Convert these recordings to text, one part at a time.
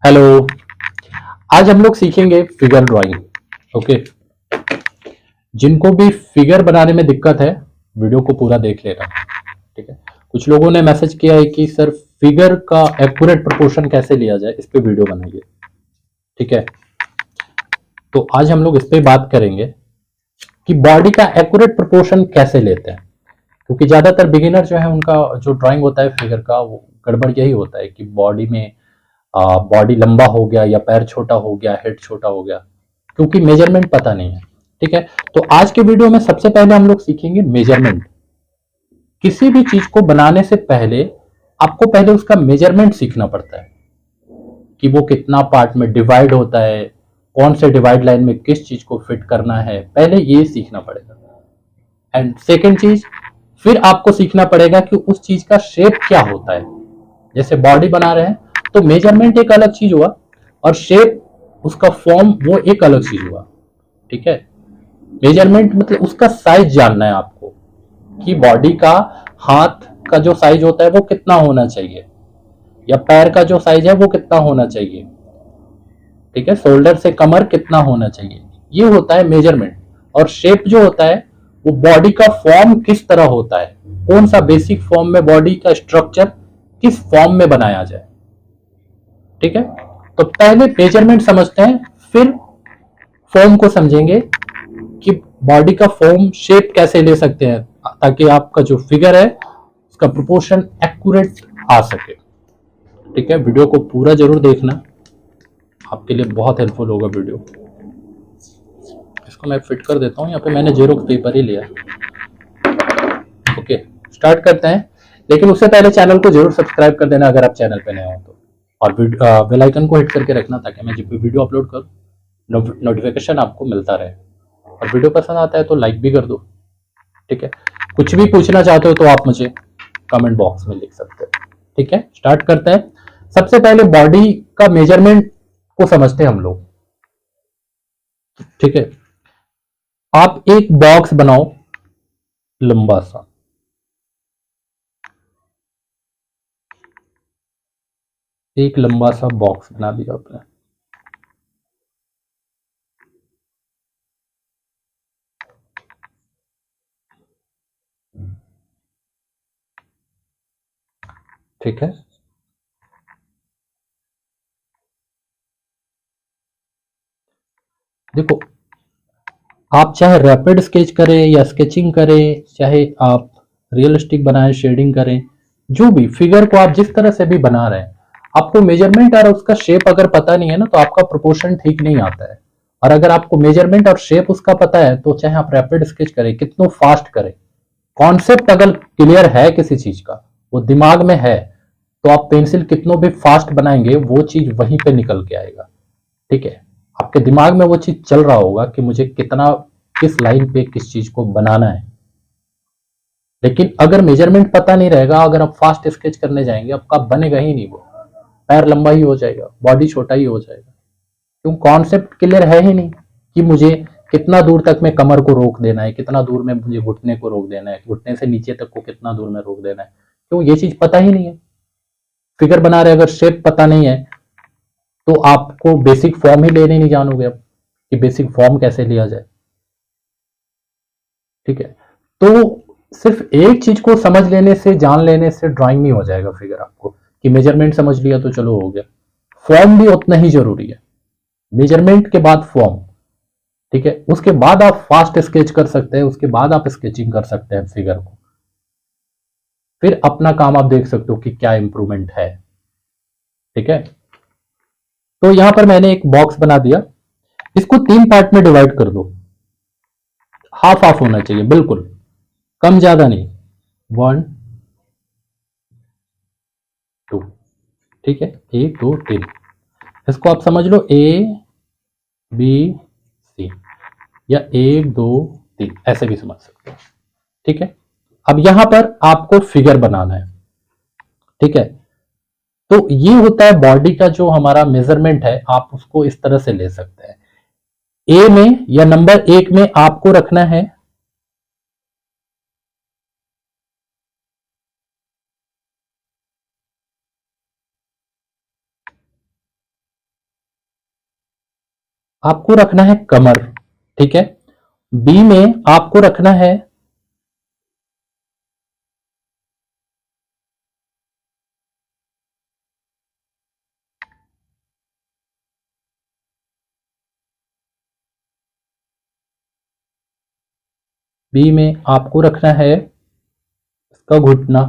Hello. आज हम लोग सीखेंगे फिगर ड्राइंग। ओके। जिनको भी फिगर बनाने में दिक्कत है वीडियो को पूरा देख लेना। ठीक है। कुछ लोगों ने मैसेज किया है कि सर फिगर का एक्यूरेट प्रोपोर्शन कैसे लिया जाए, इस पे वीडियो बनाइए। ठीक है। तो आज हम लोग इस पे बात करेंगे कि बॉडी का एक्यूरेट प्रोपोर्शन कैसे लेते हैं, क्योंकि ज्यादातर बिगिनर जो है उनका जो ड्राइंग होता है फिगर का वो गड़बड़ यही होता है कि बॉडी में बॉडी लंबा हो गया या पैर छोटा हो गया, हेड छोटा हो गया, क्योंकि मेजरमेंट पता नहीं है। ठीक है। तो आज के वीडियो में सबसे पहले हम लोग सीखेंगे मेजरमेंट। किसी भी चीज को बनाने से पहले आपको पहले उसका मेजरमेंट सीखना पड़ता है कि वो कितना पार्ट में डिवाइड होता है, कौन से डिवाइड लाइन में किस चीज को फिट करना है, पहले ये सीखना पड़ेगा। एंड सेकेंड चीज, फिर आपको सीखना पड़ेगा कि उस चीज का शेप क्या होता है। जैसे बॉडी बना रहे हैं तो मेजरमेंट एक अलग चीज हुआ और शेप, उसका फॉर्म वो एक अलग चीज हुआ। ठीक है। मेजरमेंट मतलब उसका साइज जानना है आपको कि बॉडी का हाथ का जो साइज होता है वो कितना होना चाहिए, या पैर का जो साइज है वो कितना होना चाहिए। ठीक है। शोल्डर से कमर कितना होना चाहिए, ये होता है मेजरमेंट। और शेप जो होता है वो बॉडी का फॉर्म किस तरह होता है, कौन सा बेसिक फॉर्म में बॉडी का स्ट्रक्चर किस फॉर्म में बनाया जाए। ठीक है। तो पहले मेजरमेंट समझते हैं, फिर फॉर्म को समझेंगे कि बॉडी का फॉर्म शेप कैसे ले सकते हैं ताकि आपका जो फिगर है उसका प्रोपोर्शन एक्यूरेट आ सके। ठीक है। वीडियो को पूरा जरूर देखना, आपके लिए बहुत हेल्पफुल होगा वीडियो। इसको मैं फिट कर देता हूँ, यहाँ पे मैंने जेरोक्स पेपर ही लिया। ओके। स्टार्ट करते हैं, लेकिन उससे पहले चैनल को जरूर सब्सक्राइब कर देना अगर आप चैनल पे नए हो तो, और बेल आइकन को हिट करके रखना ताकि मैं जब भी वीडियो अपलोड करूँ नोटिफिकेशन आपको मिलता रहे। और वीडियो पसंद आता है तो लाइक भी कर दो। ठीक है। कुछ भी पूछना चाहते हो तो आप मुझे कमेंट बॉक्स में लिख सकते हो। ठीक है। स्टार्ट करते हैं। सबसे पहले बॉडी का मेजरमेंट को समझते हैं हम लोग। ठीक है। आप एक बॉक्स बनाओ लंबा सा। एक लंबा सा बॉक्स बना दिया आपने। ठीक है। देखो, आप चाहे रैपिड स्केच करें या स्केचिंग करें, चाहे आप रियलिस्टिक बनाएं, शेडिंग करें, जो भी फिगर को आप जिस तरह से भी बना रहे हैं, आपको मेजरमेंट और उसका शेप अगर पता नहीं है ना तो आपका प्रोपोर्शन ठीक नहीं आता है। और अगर आपको मेजरमेंट और शेप उसका पता है तो चाहे आप रैपिड स्केच करें, कितना फास्ट करें, कॉन्सेप्ट अगर क्लियर है किसी चीज का, वो दिमाग में है, तो आप पेंसिल कितनों भी फास्ट बनाएंगे वो चीज वहीं पे निकल के आएगा। ठीक है। आपके दिमाग में वो चीज चल रहा होगा कि मुझे कितना, किस लाइन पे किस चीज को बनाना है। लेकिन अगर मेजरमेंट पता नहीं रहेगा, अगर आप फास्ट स्केच करने जाएंगे आपका बनेगा ही नहीं वो। पैर लंबा ही हो जाएगा, बॉडी छोटा ही हो जाएगा, क्यों कॉन्सेप्ट क्लियर है ही नहीं कि मुझे कितना दूर तक में कमर को रोक देना है, कितना दूर में मुझे घुटने को रोक देना है, घुटने से नीचे तक को कितना दूर में रोक देना है। क्यों, ये चीज पता ही नहीं है। फिगर बना रहे अगर शेप पता नहीं है तो आपको बेसिक फॉर्म ही लेने नहीं जानोगे अब कि बेसिक फॉर्म कैसे लिया जाए। ठीक है। तो सिर्फ एक चीज को समझ लेने से, जान लेने से ड्राइंग नहीं हो जाएगा फिगर आपको कि मेजरमेंट समझ लिया तो चलो हो गया। फॉर्म भी उतना ही जरूरी है। मेजरमेंट के बाद फॉर्म। ठीक है। उसके बाद आप फास्ट स्केच कर सकते हैं, उसके बाद आप स्केचिंग कर सकते हैं फिगर को। फिर अपना काम आप देख सकते हो कि क्या इंप्रूवमेंट है। ठीक है। तो यहां पर मैंने एक बॉक्स बना दिया, इसको 3 पार्ट में डिवाइड कर दो। हाफ हाफ होना चाहिए, बिल्कुल कम ज्यादा नहीं। 1 2। ठीक है। 1 2 3। इसको आप समझ लो A B C, या 1 2 3 ऐसे भी समझ सकते हो। ठीक है। अब यहां पर आपको फिगर बनाना है। ठीक है। तो ये होता है बॉडी का जो हमारा मेजरमेंट है, आप उसको इस तरह से ले सकते हैं। ए में या नंबर 1 में आपको रखना है आपको रखना है कमर, ठीक है। बी में आपको रखना है इसका घुटना,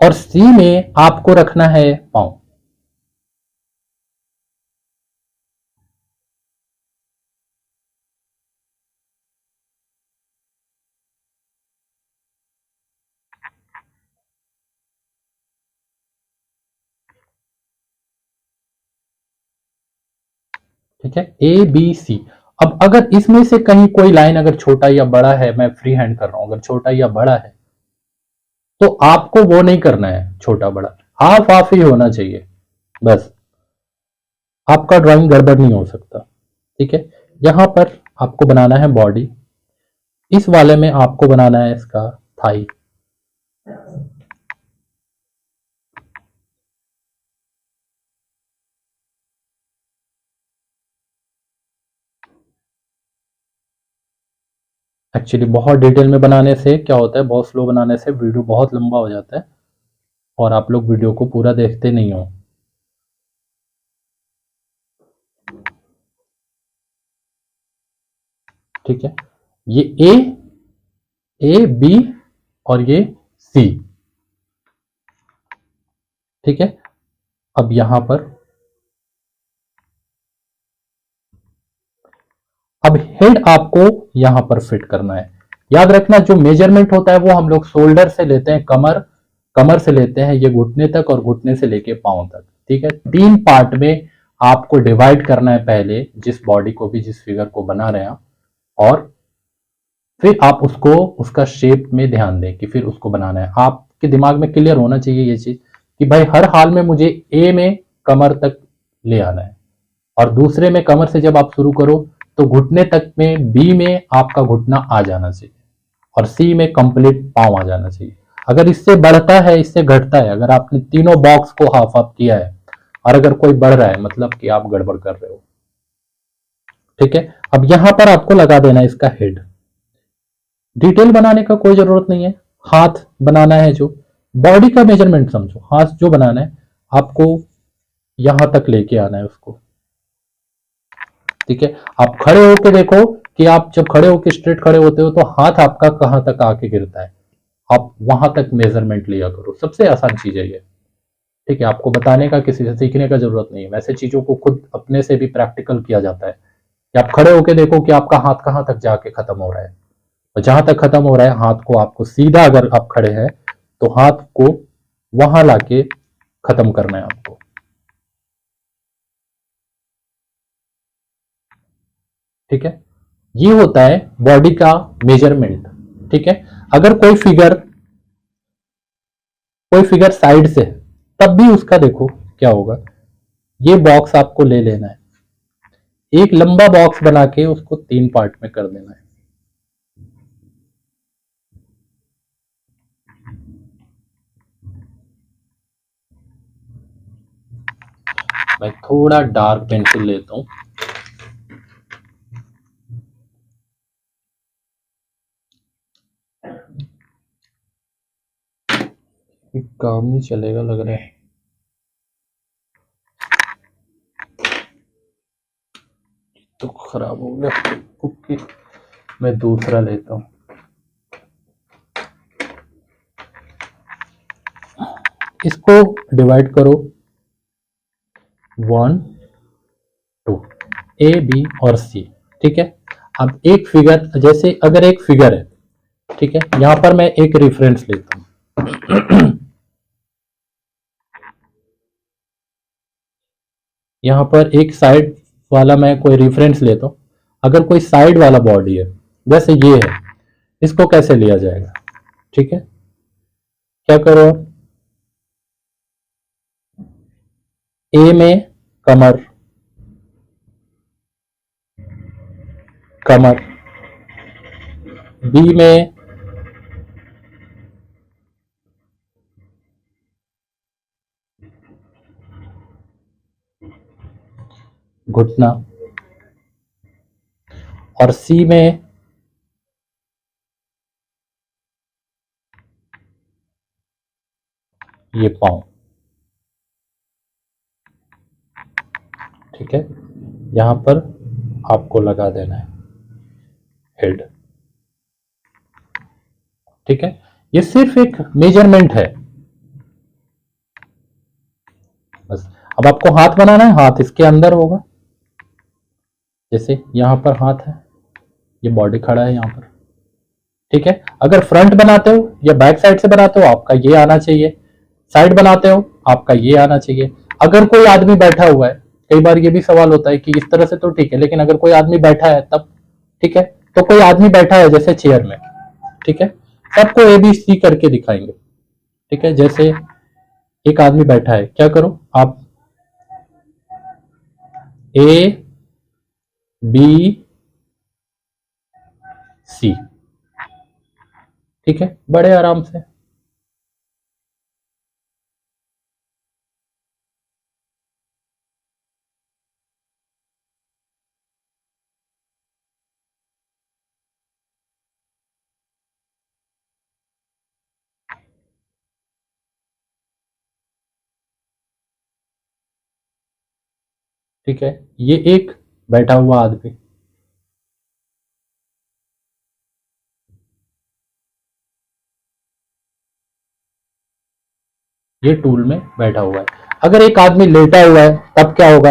और सी में आपको रखना है पांव। ठीक है, ए बी सी। अब अगर इसमें से कहीं कोई लाइन अगर छोटा या बड़ा है, मैं फ्री हैंड कर रहा हूं, अगर छोटा या बड़ा है तो आपको वो नहीं करना है छोटा बड़ा, हाफ हाफ ही होना चाहिए बस, आपका ड्राइंग गड़बड़ नहीं हो सकता। ठीक है, यहां पर आपको बनाना है बॉडी, इस वाले में आपको बनाना है इसका थाई। एक्चुअली बहुत डिटेल में बनाने से क्या होता है, बहुत स्लो बनाने से वीडियो बहुत लंबा हो जाता है और आप लोग वीडियो को पूरा देखते नहीं हो। ठीक है, ये ए बी और ये सी। ठीक है, अब यहां पर अब हेड आपको यहां पर फिट करना है। याद रखना जो मेजरमेंट होता है वो हम लोग शोल्डर से लेते हैं, कमर, कमर से लेते हैं ये घुटने तक और घुटने से लेके पांव तक। ठीक है, 3 पार्ट में आपको डिवाइड करना है पहले, जिस बॉडी को भी, जिस फिगर को बना रहे हैं, और फिर आप उसको उसका शेप में ध्यान दें कि फिर उसको बनाना है। आपके दिमाग में क्लियर होना चाहिए ये चीज कि भाई हर हाल में मुझे ए में कमर तक ले आना है, और दूसरे में कमर से जब आप शुरू करो तो घुटने तक में, बी में आपका घुटना आ जाना चाहिए और सी में कंप्लीट पांव आ जाना चाहिए। अगर इससे बढ़ता है, इससे घटता है, अगर आपने तीनों बॉक्स को हाफ हाफ किया है और अगर कोई बढ़ रहा है मतलब कि आप गड़बड़ कर रहे हो। ठीक है, अब यहां पर आपको लगा देना है इसका हेड। डिटेल बनाने का कोई जरूरत नहीं है, हाथ बनाना है जो, बॉडी का मेजरमेंट समझो, हाथ जो बनाना है आपको यहां तक लेके आना है उसको। ठीक है, आप खड़े होके देखो कि आप जब खड़े होके स्ट्रेट खड़े होते हो तो हाथ आपका कहां तक आके गिरता है, आप वहां तक मेजरमेंट लिया करो। सबसे आसान चीज है ये। ठीक है, आपको बताने का, किसी से सीखने का जरूरत नहीं है, वैसे चीजों को खुद अपने से भी प्रैक्टिकल किया जाता है कि आप खड़े होके देखो कि आपका हाथ कहां तक जाके खत्म हो रहा है, और जहां तक खत्म हो रहा है हाथ को आपको सीधा, अगर आप खड़े हैं तो हाथ को वहां लाके खत्म करना है आपको। ठीक है, ये होता है बॉडी का मेजरमेंट। ठीक है, अगर कोई फिगर साइड से है तब भी उसका देखो क्या होगा। ये बॉक्स आपको ले लेना है, एक लंबा बॉक्स बना के उसको 3 पार्ट में कर देना है। मैं थोड़ा डार्क पेंसिल लेता हूं। काम नहीं चलेगा लग रहा है, तो खराब हो गया। ओके, मैं दूसरा लेता हूं। इसको डिवाइड करो 1 2, ए बी और सी। ठीक है, अब एक फिगर, जैसे अगर एक फिगर है, ठीक है, यहां पर मैं एक रेफरेंस लेता हूं। यहां पर एक साइड वाला मैं कोई रेफरेंस लेता हूं। अगर कोई साइड वाला बॉडी है जैसे ये है, इसको कैसे लिया जाएगा। ठीक है, क्या करो, ए में कमर, कमर, बी में घुटना, और सी में ये पाँव। ठीक है, यहां पर आपको लगा देना है हेड। ठीक है, ये सिर्फ एक मेजरमेंट है बस। अब आपको हाथ बनाना है, हाथ इसके अंदर होगा, जैसे यहां पर हाथ है, ये बॉडी खड़ा है यहां पर। ठीक है, अगर फ्रंट बनाते हो या बैक साइड से बनाते हो आपका ये आना चाहिए, साइड बनाते हो आपका ये आना चाहिए। अगर कोई आदमी बैठा हुआ है, कई बार ये भी सवाल होता है कि इस तरह से तो ठीक है, लेकिन अगर कोई आदमी बैठा है तब, ठीक है, तो कोई आदमी बैठा है जैसे चेयर में, ठीक है, सबको ABC करके दिखाएंगे। ठीक है, जैसे एक आदमी बैठा है, क्या करो आप, ABC, ठीक है, बड़े आराम से। ठीक है, ये एक बैठा हुआ आदमी, ये टूल में बैठा हुआ है। अगर एक आदमी लेटा हुआ है तब क्या होगा,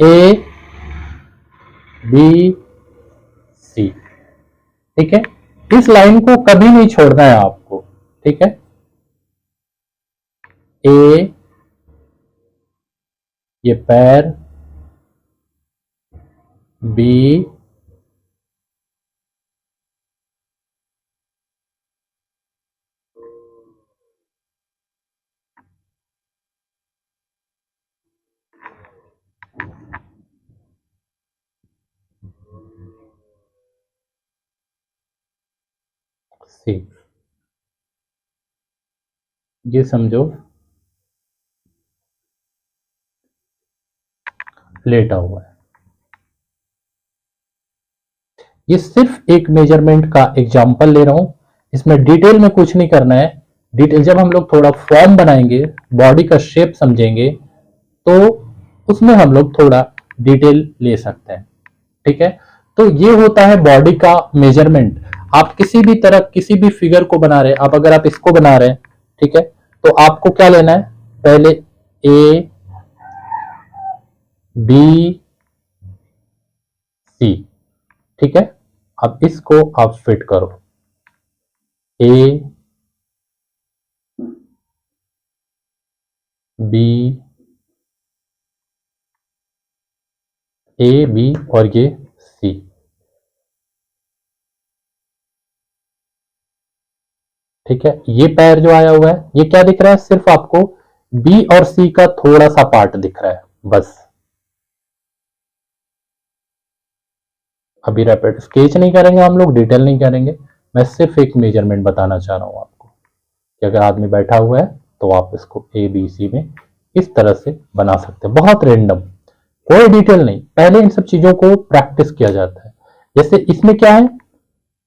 ABC। ठीक है, इस लाइन को कभी नहीं छोड़ना है आपको। ठीक है, ए, ये पैर, बी, सी। ये समझो लेटा हुआ है। ये सिर्फ एक मेजरमेंट का एग्जांपल ले रहा हूं, इसमें डिटेल में कुछ नहीं करना है। डिटेल जब हम लोग थोड़ा फॉर्म बनाएंगे, बॉडी का शेप समझेंगे, तो उसमें हम लोग थोड़ा डिटेल ले सकते हैं। ठीक है, तो ये होता है बॉडी का मेजरमेंट। आप किसी भी तरह किसी भी फिगर को बना रहे हैं, आप अगर आप इसको बना रहे हैं, ठीक है, तो आपको क्या लेना है, पहले ABC। ठीक है, अब इसको आप फिट करो, A B और ये C। ठीक है, ये पैर जो आया हुआ है, ये क्या दिख रहा है, सिर्फ आपको B और C का थोड़ा सा पार्ट दिख रहा है बस। अभी रैपिड स्केच नहीं करेंगे हम लोग, डिटेल नहीं करेंगे, मैं सिर्फ एक मेजरमेंट बताना चाह रहा हूं आपको कि अगर आदमी बैठा हुआ है तो आप इसको ABC में इस तरह से बना सकते हैं, बहुत रेंडम, कोई डिटेल नहीं। पहले इन सब चीजों को प्रैक्टिस किया जाता है। जैसे इसमें क्या है,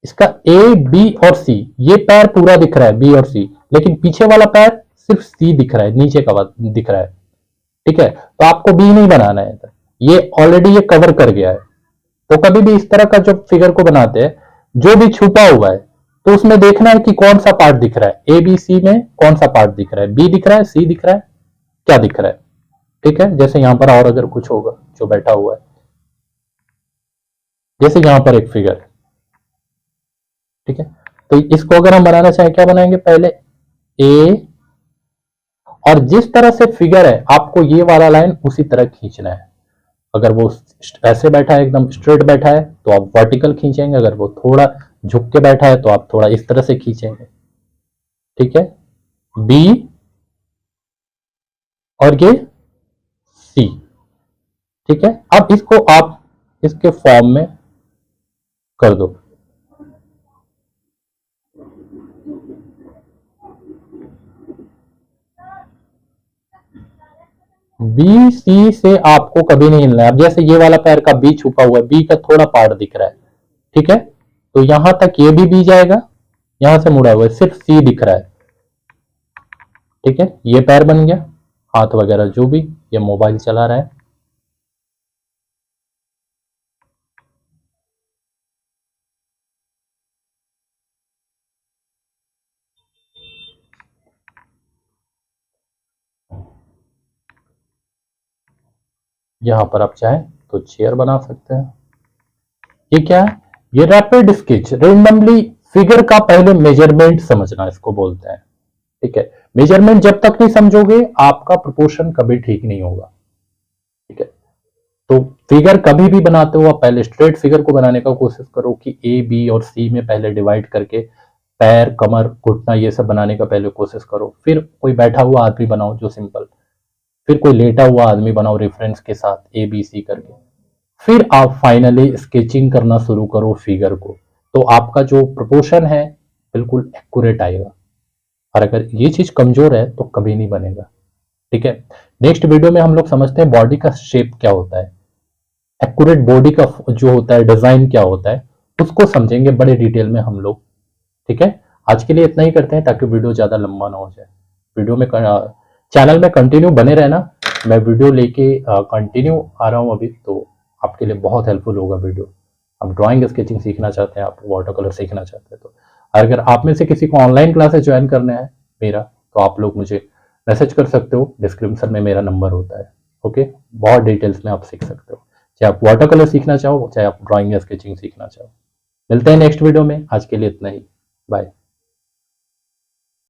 इसका A B और C, ये पैर पूरा दिख रहा है B और C, लेकिन पीछे वाला पैर सिर्फ C दिख रहा है, नीचे का दिख रहा है। ठीक है, तो आपको B नहीं बनाना है, ये ऑलरेडी ये कवर कर गया है। तो कभी भी इस तरह का जो फिगर को बनाते हैं, जो भी छुपा हुआ है, तो उसमें देखना है कि कौन सा पार्ट दिख रहा है, ABC में कौन सा पार्ट दिख रहा है, B दिख रहा है, C दिख रहा है, क्या दिख रहा है। ठीक है, जैसे यहां पर और अगर कुछ होगा जो बैठा हुआ है, जैसे यहां पर एक फिगर है, ठीक है, तो इसको अगर हम बनाना चाहें, क्या बनाएंगे, पहले A, और जिस तरह से फिगर है आपको ये वाला लाइन उसी तरह खींचना है। अगर वो ऐसे बैठा है, एकदम स्ट्रेट बैठा है, तो आप वर्टिकल खींचेंगे, अगर वो थोड़ा झुक के बैठा है तो आप थोड़ा इस तरह से खींचेंगे। ठीक है, B और ये C। ठीक है, अब इसको आप इसके फॉर्म में कर दो। बी सी से आपको कभी नहीं हिलना है। अब जैसे ये वाला पैर का बी छुपा हुआ है, बी का थोड़ा पार्ट दिख रहा है, ठीक है, तो यहां तक ये भी बी जाएगा, यहां से मुड़ा हुआ है, सिर्फ सी दिख रहा है, ठीक है। ये पैर बन गया, हाथ वगैरह जो भी, ये मोबाइल चला रहा है। यहां पर आप चाहें तो चेयर बना सकते हैं। ये क्या है? ये रैपिड स्केच, रेंडमली फिगर का पहले मेजरमेंट समझना इसको बोलते हैं, ठीक है। मेजरमेंट जब तक नहीं समझोगे आपका प्रोपोर्शन कभी ठीक नहीं होगा, ठीक है। तो फिगर कभी भी बनाते हो आप पहले स्ट्रेट फिगर को बनाने का कोशिश करो कि ए बी और सी में पहले डिवाइड करके पैर कमर घुटना ये सब बनाने का पहले कोशिश करो। फिर कोई बैठा हुआ आदमी बनाओ जो सिंपल, फिर कोई लेटा हुआ आदमी बनाओ रेफरेंस के साथ ए बी सी करके, फिर आप फाइनली स्केचिंग करना शुरू करो फिगर को। तो आपका जो प्रोपोर्शन है बिल्कुल एक्यूरेट आएगा। और अगर ये चीज कमजोर है तो कभी नहीं बनेगा, ठीक है। नेक्स्ट वीडियो में हम लोग समझते हैं बॉडी का शेप क्या होता है, एक्यूरेट बॉडी का जो होता है डिजाइन क्या होता है, उसको समझेंगे बड़े डिटेल में हम लोग, ठीक है। आज के लिए इतना ही करते हैं ताकि वीडियो ज्यादा लंबा ना हो जाए। वीडियो में चैनल में कंटिन्यू बने रहना, मैं वीडियो लेके कंटिन्यू आ रहा हूँ अभी, तो आपके लिए बहुत हेल्पफुल होगा वीडियो। आप ड्राइंग स्केचिंग सीखना चाहते हैं, आप वाटर कलर सीखना चाहते हैं, तो अगर आप में से किसी को ऑनलाइन क्लासेस ज्वाइन करना है मेरा, तो आप लोग मुझे मैसेज कर सकते हो, डिस्क्रिप्शन में मेरा नंबर होता है, ओके। बहुत डिटेल्स में आप सीख सकते हो, चाहे आप वाटर कलर सीखना चाहो, चाहे आप ड्राइंग या स्केचिंग सीखना चाहो। मिलते हैं नेक्स्ट वीडियो में, आज के लिए इतना ही, बाय।